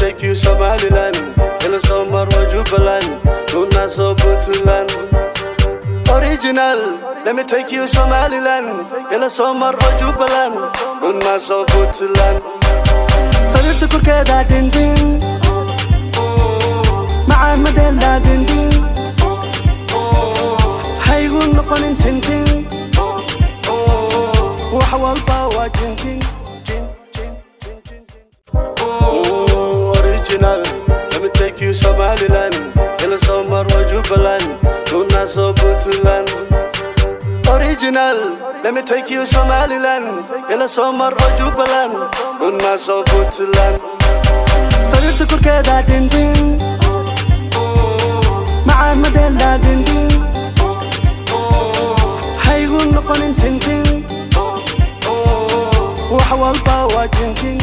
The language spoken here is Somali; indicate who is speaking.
Speaker 1: take you Somaliland, in the summer or Jubaland, Luna so Puntland. Original, let me take you Somaliland, in the summer or Jubaland, Luna so Puntland.
Speaker 2: فرت كركدا دندين مع مدلا دندين حيقول نقول تنتين وحوال باوا جنتين
Speaker 1: Original, let me take you Somaliland, in the summer or Jubaland, Luna so Puntland. Original, let me take you Somaliland, in the summer or Jubaland, Luna so Puntland.
Speaker 2: فرت كركدا دندين مع مدلا دندين حيقول نقول تنتين وحوال باوا جنتين